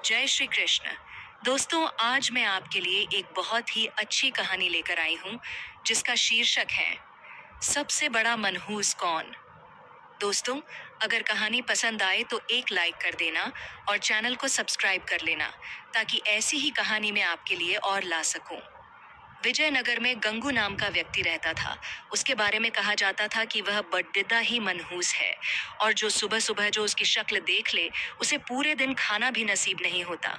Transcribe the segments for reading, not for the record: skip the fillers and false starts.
जय श्री कृष्ण। दोस्तों, आज मैं आपके लिए एक बहुत ही अच्छी कहानी लेकर आई हूँ जिसका शीर्षक है सबसे बड़ा मनहूस कौन। दोस्तों, अगर कहानी पसंद आए तो एक लाइक कर देना और चैनल को सब्सक्राइब कर लेना ताकि ऐसी ही कहानी मैं आपके लिए और ला सकूं। विजयनगर में गंगू नाम का व्यक्ति रहता था। उसके बारे में कहा जाता था कि वह बड्डिदा ही मनहूस है और जो सुबह सुबह जो उसकी शक्ल देख ले उसे पूरे दिन खाना भी नसीब नहीं होता।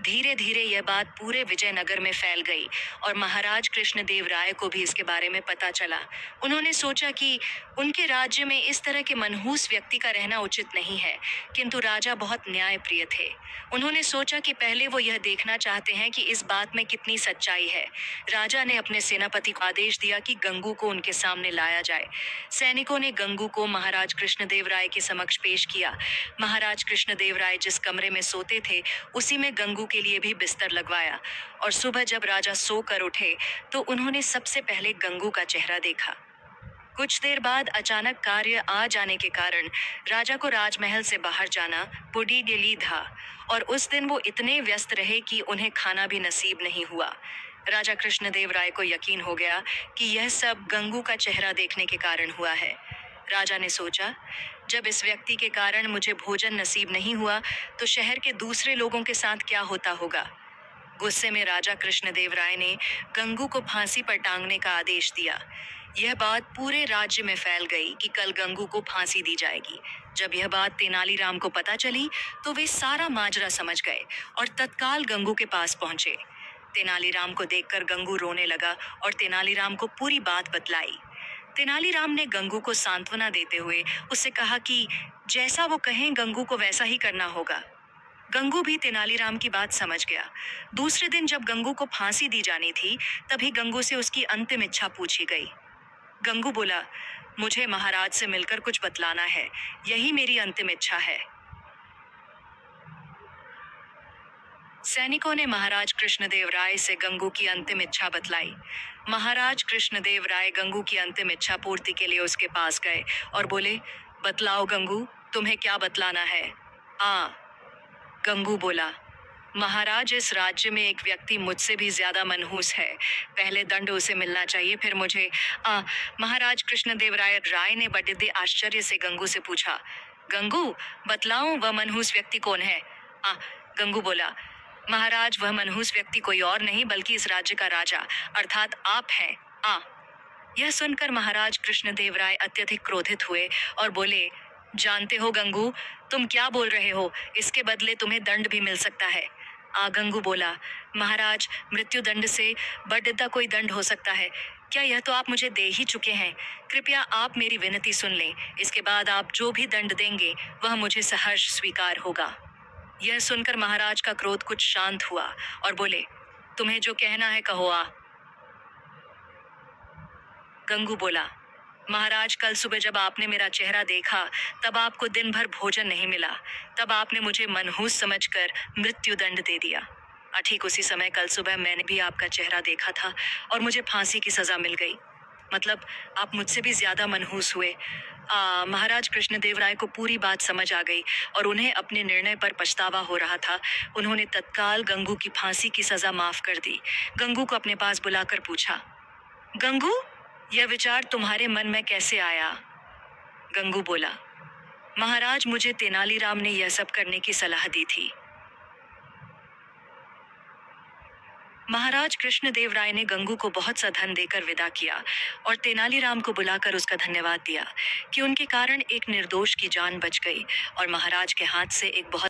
धीरे धीरे यह बात पूरे विजयनगर में फैल गई और महाराज कृष्णदेव राय को भी इसके बारे में पता चला। उन्होंने सोचा कि उनके राज्य में इस तरह के मनहूस व्यक्ति का रहना उचित नहीं है, किंतु राजा बहुत न्यायप्रिय थे। उन्होंने सोचा कि पहले वो यह देखना चाहते हैं कि इस बात में कितनी सच्चाई है। राजा ने अपने सेनापति को आदेश दिया कि गंगू को उनके सामने लाया जाए। सैनिकों ने गंगू को महाराज कृष्णदेव राय के समक्ष पेश किया। महाराज कृष्णदेव राय जिस कमरे में सोते थे उसी में गंगू के लिए भी बिस्तर लगवाया और सुबह जब राजा सोकर उठे तो उन्होंने सबसे पहले गंगू का चेहरा देखा। कुछ देर बाद अचानक कार्य आ जाने के कारण राजा को राजमहल से बाहर जाना पुडी गेली था और उस दिन वो इतने व्यस्त रहे कि उन्हें खाना भी नसीब नहीं हुआ। राजा कृष्णदेव राय को यकीन हो गया कि यह सब गंगू का चेहरा देखने के कारण हुआ है। राजा ने सोचा, जब इस व्यक्ति के कारण मुझे भोजन नसीब नहीं हुआ तो शहर के दूसरे लोगों के साथ क्या होता होगा। गुस्से में राजा कृष्णदेव राय ने गंगू को फांसी पर टांगने का आदेश दिया। यह बात पूरे राज्य में फैल गई कि कल गंगू को फांसी दी जाएगी। जब यह बात तेनालीराम को पता चली तो वे सारा माजरा समझ गए और तत्काल गंगू के पास पहुंचे। तेनालीराम को देखकर गंगू रोने लगा और तेनालीराम को पूरी बात बतलाई। तेनालीराम ने गंगू को सांत्वना देते हुए उससे कहा कि जैसा वो कहें गंगू को वैसा ही करना होगा। गंगू भी तेनालीराम की बात समझ गया। दूसरे दिन जब गंगू को फांसी दी जानी थी तभी गंगू से उसकी अंतिम इच्छा पूछी गई। गंगू बोला, मुझे महाराज से मिलकर कुछ बतलाना है, यही मेरी अंतिम इच्छा है। सैनिकों ने महाराज कृष्णदेव राय से गंगू की अंतिम इच्छा बतलाई। महाराज कृष्णदेव राय गंगू की अंतिम इच्छा पूर्ति के लिए उसके पास गए और बोले, बतलाओ गंगू, तुम्हें क्या बतलाना है। गंगू बोला, महाराज, इस राज्य में एक व्यक्ति मुझसे भी ज्यादा मनहूस है। पहले दंड उसे मिलना चाहिए, फिर मुझे। महाराज कृष्णदेव राय ने बड़े आश्चर्य से गंगू से पूछा, गंगू बतलाओ, वह मनहूस व्यक्ति कौन है। गंगू बोला, महाराज, वह मनहूस व्यक्ति कोई और नहीं बल्कि इस राज्य का राजा अर्थात आप हैं। यह सुनकर महाराज कृष्णदेव राय अत्यधिक क्रोधित हुए और बोले, जानते हो गंगू, तुम क्या बोल रहे हो, इसके बदले तुम्हें दंड भी मिल सकता है। गंगू बोला, महाराज, मृत्यु दंड से बड़िदा कोई दंड हो सकता है क्या? यह तो आप मुझे दे ही चुके हैं। कृपया आप मेरी विनती सुन लें, इसके बाद आप जो भी दंड देंगे वह मुझे सहर्ष स्वीकार होगा। यह सुनकर महाराज का क्रोध कुछ शांत हुआ और बोले, तुम्हें जो कहना है कहो। गंगू बोला, महाराज, कल सुबह जब आपने मेरा चेहरा देखा तब आपको दिन भर भोजन नहीं मिला। तब आपने मुझे मनहूस समझकर मृत्यु दंड दे दिया। ठीक उसी समय कल सुबह मैंने भी आपका चेहरा देखा था और मुझे फांसी की सजा मिल गई। मतलब आप मुझसे भी ज्यादा मनहूस हुए। महाराज कृष्णदेव राय को पूरी बात समझ आ गई और उन्हें अपने निर्णय पर पछतावा हो रहा था। उन्होंने तत्काल गंगू की फांसी की सजा माफ कर दी। गंगू को अपने पास बुलाकर पूछा, गंगू, यह विचार तुम्हारे मन में कैसे आया? गंगू बोला, महाराज, मुझे तेनालीराम ने यह सब करने की सलाह दी थी। महाराज कृष्णदेव राय ने गंगू को बहुत सा धन देकर विदा किया और तेनालीराम को बुलाकर उसका धन्यवाद दिया कि उनके कारण एक निर्दोष की जान बच गई और महाराज के हाथ से एक बहुत